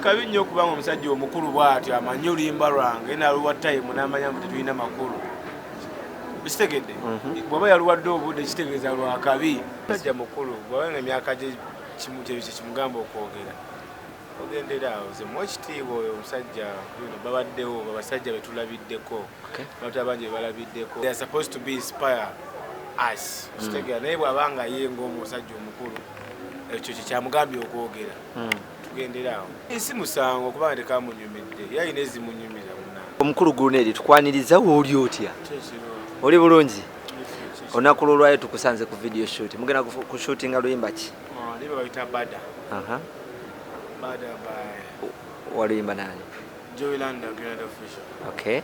kabi nnyo kubanga omusajja omukulu bw'atyo amanyi oluyimba lwange naluwa time n'amanya mbu tetulina makulu bikitegedde bw'aba yaluwadde obudde kitegeeza lwakabi musajja mukulu bw'abanga emyaka gye kimugamba okwogera ogendera awo ze muwa ekitiibwa oyo omusajja babaddewo abasajja betulabiddeko abantu abangi bebalabiddeko they are supposed to be inspire us kitegeera naye bw'abanga ye ng'omusajja omukulu ekyo kyamugambye okwogera tugendera awo si musango kubanga tekamunyumidde ye alina ezimunyumiza munnange omukulu Guruneri tukwaniriza wooli otya oli bulungi olunaku lwolwayo tukusanze ku video shoot mugenda ku shootinga luyimba ki liba bayita bada bada by waluyimba nani Joylanda Grand Official okay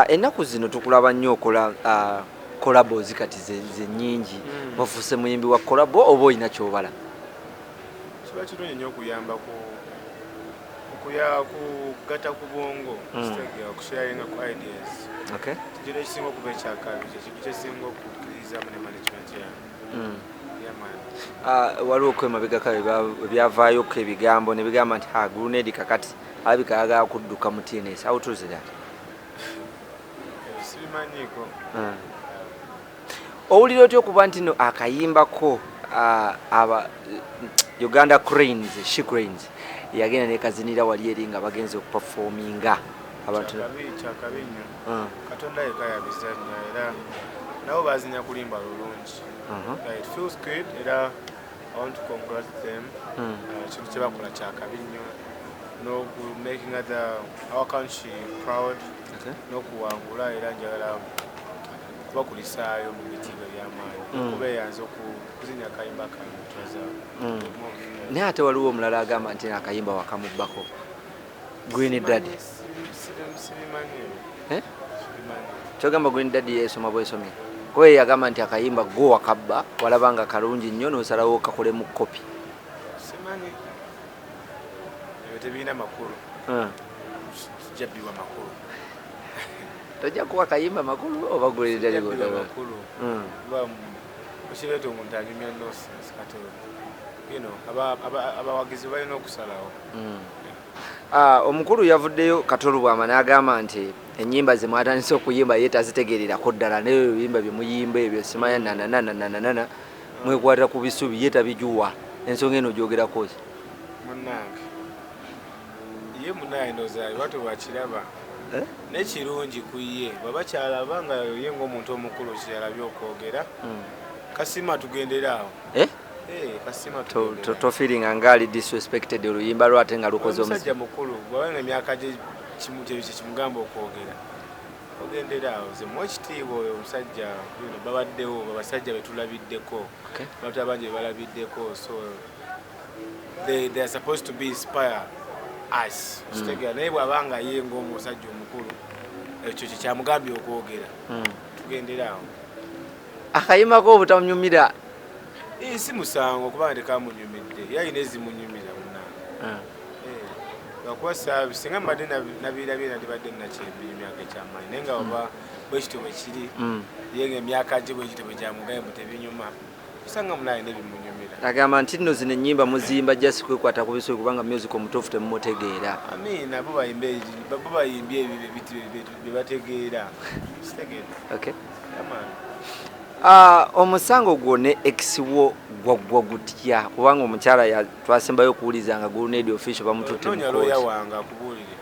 ennaku zino tukulaba nnyo okola collabos kati ze nnyingi wafuuse muyimbi wa collabo oba olina kyobala kiba kirungi nnyo okuyamba kugata ku bwongo okusharinga ku ideas kigira ekisinga okuba ekyakabi kyekintu kyesinga okukkirizamu ne management yange waliwo okwemabegako ebyavaayo ko ebigambo ne bigamba nti Guruneri kakati alabika ayagala kudduka mu TNS how true is that sibimanyiko owulira otya okuba nti no akayimbako Uganda Cranes She Cranes yagenda nekazinira wali eri nga bagenze okuperforminga abantu kyakabi nnyo Katonda yeka yabizannya era nabo bazinya kulimba lulungi it feels good era I want to congratulate them ekintu kyebakola kyakabi nnyo no making our country proud n'okuwangula era njagala kubakulisaayo mu bitiibwa by'amaanyi okubeeyanza okuzinya akayimba kange twaza naye ate waliwo omulala agamba nti akayimba wakamubbako Green Daddy kyogamba Green Daddy yesoma bwesomye kuba yagamba nti akayimba go wakabba walaba nga kalungi nnyo n'osalawo kakolemu kopi simanyi ebyo tebiina makulu jabbiwa makulu tojja kuwa kayimba makulu oba Green Daddy makulu okireeta omuntu anyumya nonsense katono abawagizi balina okusalawo omukulu yavuddeyo Kato Lubwama n'agamba nti ennyimba ze mwatandise okuyimba ye tazitegeererako ddala naye ebiyimba bye muyimba ebyo simanya nananananana mwekwata ku bisubi ye tabijuwa ensonga eno gyogerako ki munnange ye munaye ndooza watu bwakiraba nekirungi ku ye bwaba kyalaba nga ye ng'omuntu omukulu kyalabye okwogera kasima tugendera awo kasima tofiringa ngaali disrespected oluyimba lwate nga lukoze omusajja mukulu bwabanga emyaka gye kimugamba okwogera ogendera awo ze muwa ekitiibwa oyo omusajja babaddewo abasajja betulabiddeko abantu abangi bebalabiddeko so they are supposed to be inspire us kitegeera naye bw'abanga ye ng'omusajja omukulu ekyo kyamugambye okwogera tugendera awo akayimbako obutamunyumira si musango kubanga tekamunyumidde yalina ezimunyumiza munnange lwakuba singa mbadde nabirabye nandibadde nakyembiri emyaka ekyamaanyi naye nga oba bwekityo bwe kiri ye nga emyaka gye bwekityo bwe gyamugaye mu tebinyuma osanga munaye nebimunyumira agamba nti nno zino ennyimba muziyimba jasi kwekwata ku bisubi kubanga music omutuufu temumutegeera amiina bo bayimbye ebyo byebategeera kitegeera omusango gwo ne ex-wo gwaggwa gutya kubanga omukyala twasembayo okuwuliza nga Guruneri official bamututte noonya looya wange akubuulire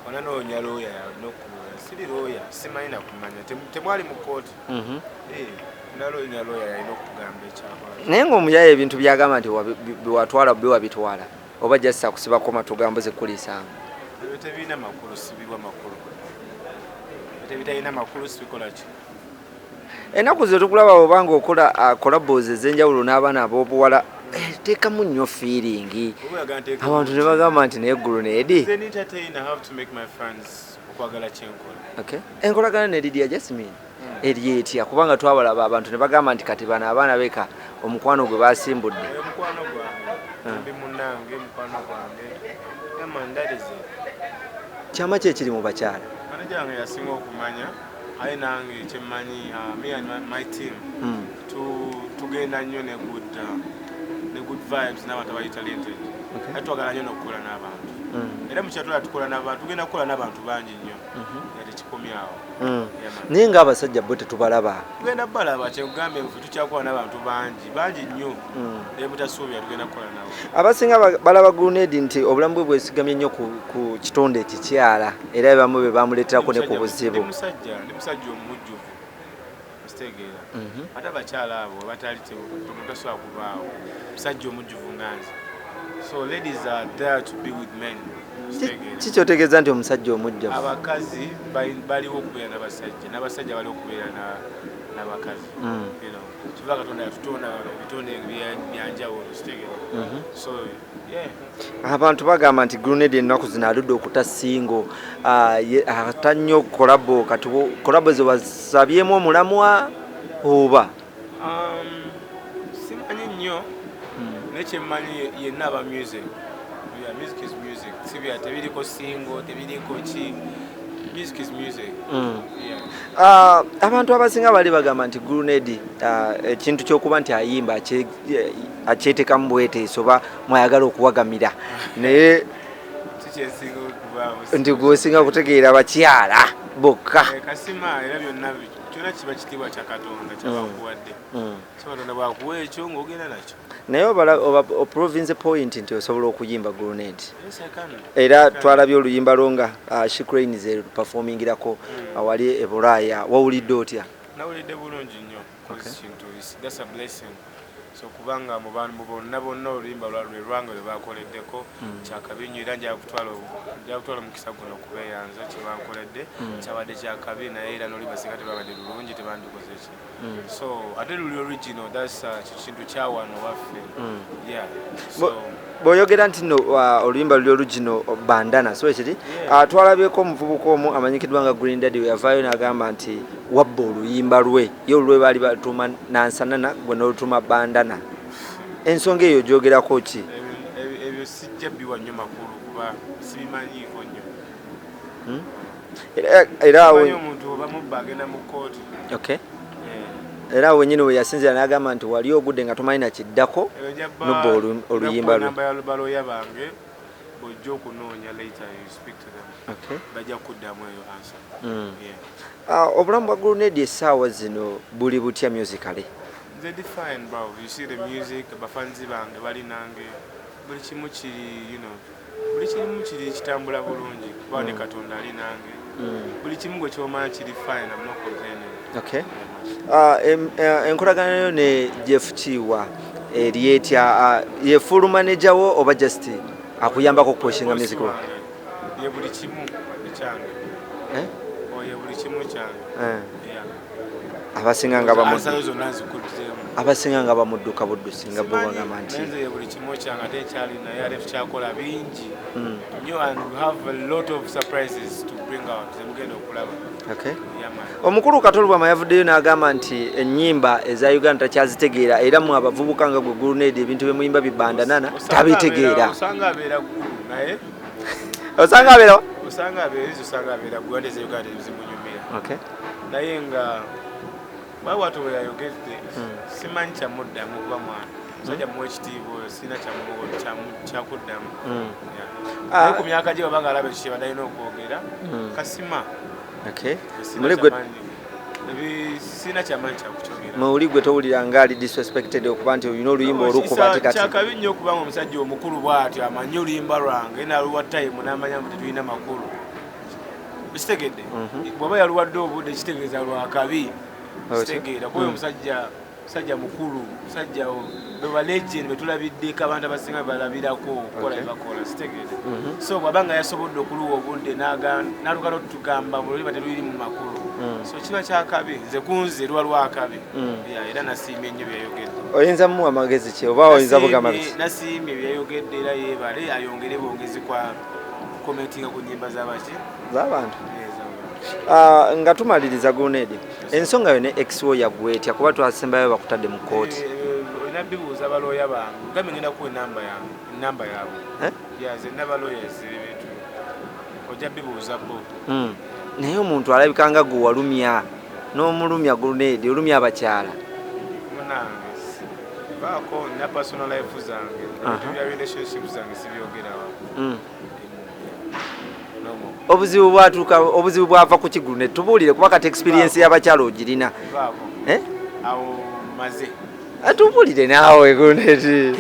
ona noonya looya nokubuulira siri looya simanyi nakumanya temwali mu kooti naloonya looya yalina okugamba ekyakola naye ng'omuyaye ebintu byagamba nti biwatwala bbe wabitwala oba jasa kusibako matugambo zekulisanga ebyo tebiina makulu sibibwa makulu tebitalina makulu sibikola ki ennaku ze tukulaba obanga okola collabos ez'enjawulo n'abaana ab'obuwala teekamu nnyo feeling abantu ne bagamba nti naye Guruneri enkolagana ne Lydia Jasmine eri etya kubanga twabalaba abantu ne bagamba nti kati bano abaana beka omukwano gwe basimbudde omukwano gwange munnange mukwano gwange amandalize kyama kyekiri mu bakyala manager wange yasinga okumanya aye nange kyemmanyi me and my team tugenda nnyo ne good vibes n'abantu abali talented ate twagala nnyo n'okukola n'abantu era mu kyatula tukola n'abantu tugenda kukola n'abantu bangi nnyo nga tekikomyawo naye ng'abasajja bo tetubalaba tugenda balaba kyekugambe nfe tukyakola n'abantu bangi nnyo naye butasuubira tugenda kukola nabo abasinga balaba Grenade nti obulamu bwe bwesigamye nnyo ku kitonde ekikyala era bamu be bamuleeterako ne ku buzibu ndi musajja omujjuvu ositegeera ate abakyala abo batali temutasobola kubaawo musajja omujjuvu nganze so ladies are there to be with men kikyotegeeza nti omusajja omujjuvu abakazi baliwo okubeera n'abasajja baliwo okubeera n'abakazi kiva katonda yatutonda ebitonde byanjawulo ositegeera so abantu bagamba nti Grenade ennaku zino aludde okuta singo ata nnyo kolabo kati kolabo ze wasabyemu omulamwa oba simanyi nnyo naye kyemmanyi yenna aba music is music sibya tebiriko singo tebiriko ki music is music abantu abasinga bali bagamba nti Grenade ekintu ky'okuba nti ayimba akyeteekamu bweteeso oba mwayagala okuwagamira naye nti gwosinga kutegeera abakyala bokka kasima era byonna kyonna kiba kitiibwa kya Katonda kyabakuwadde Katonda bwakuwa ekyo ng'ogenda nakyo naye oba province point nti osobola okuyimba Grenade era twalabye oluyimba lwo nga Shikrain ze performingirako wali e Bulaaya wawulidde otya nawulidde bulungi nnyo kintu that's a blessing so kubanga mu bantu bonna oluyimba lwe lwange lwe bakoleddeko kyakabi nnyo era nja kutwala mukisa guno okubeeyanza kye bankoledde kyabadde kyakabi naye era n'oli basinga tebabadde lulungi tebandikoze ki so ate luli original that's kintu kya wano waffe bw'oyogera nti nno oluyimba luli origino bandana so ekiri twalabyeko omuvubuka omu amanyikiddwa nga Grenade we yavaayo n'agamba nti wabba oluyimba lwe ye olwe baali batuuma nansanana gwe n'olutuuma bandana ensonga eyo gyogerako ki ebyo sijja bbiwa nnyo makulu kuba sibimanyiiko nnyo era omuntu obamubba agenda mu kooti era wenyini we yasinzira n'agamba nti wali ogudde nga tomanyi nakiddako nobba oluyimba lwe baloya bange bojja okunoonya later you speak to them bajja kuddamu eyo answer obulamu bwa Grenade essaawa zino buli butya musically nze define bro you see the music abafanzi bange bali nange buli kimu kiri buli kimu kiri kitambula bulungi kuba ne Katonda ali nange buli kimu gwe kyomanya kiri fine I'm not complaining enkolagana yo ne Jeff Chiwa eri etya ye full manager wo oba just akuyambako kupushinga music wo ye buli kimu ekyange ye buli kimu kyange abasinga nga bamudduka buddusi nga bo bagamba nti ye buli kimu kyange ate ekyali naye ate tukyakola bingi nnyo and we have a lot of surprises to bring out zemugenda okulaba omukulu Kato Lubwama yavuddeyo n'agamba nti ennyimba eza Uganda takyazitegeera era mu abavubuka nga gwe Grenade ebintu bye muyimba bibandanana tabitegeera osanga abeera ggulu naye osanga abeera ggulu ate eza Uganda ezimunyumira naye nga bwawatu bwe yayogedde simanyi kyamuddamu kuba mwana musajja muwa ekitiibwa oyo sirina kyakuddamu naye ku myaka gye babanga alaba ekyo kyebadde alina okwogera kasima sirina kyamanyi kyakukyogera muli gwe towulira nga ali disrespected okuba nti olina oluyimba olukuba ati kati kyakabi nnyo okubanga omusajja omukulu bw'atyo amanyi oluyimba lwange naluwa tayimu n'amanya nti tetulina makulu kitegedde bw'oba yaluwadde obudde kitegeeza lwakabi kitegeera kuba omusajja mukulu musajja beba legend betulabiddeko abantu abasinga balabirako okukola ebakola kitegeera so bw'abanga yasobodde okuluwa obudde n'aluka n'otugamba buloliba teluli mu makulu so kiba kyakabi nze kunze lwa lwakabi era nasiimye ennyo byayogedde oyinza muwa magezi ki oba oyinza bugamba ki nasiimye byayogedde era yeebale ayongere bwongezi kwa commentinga ku nnyimba z'abaki z'abantu nga tumaliriza Grenade ensonga yo ne ex-wo yagwetya kuba twasembayo bakutadde mu kooti olina bibuuza balooya bange gambe ngenda kuwa enamba yaabwe zenna balooya ebintu ojja bibuuza bo naye omuntu alabika nga gwe walumya n'omulumya Grenade olumya abakyala munange vaako na personal life zange ebya relationship zange sibyogerawo. Obuzibu bwava ku kigulu ne tubuulire kuba kati experience y'abakyala ogirina. Vaako awo maze atubuulire naawe guneti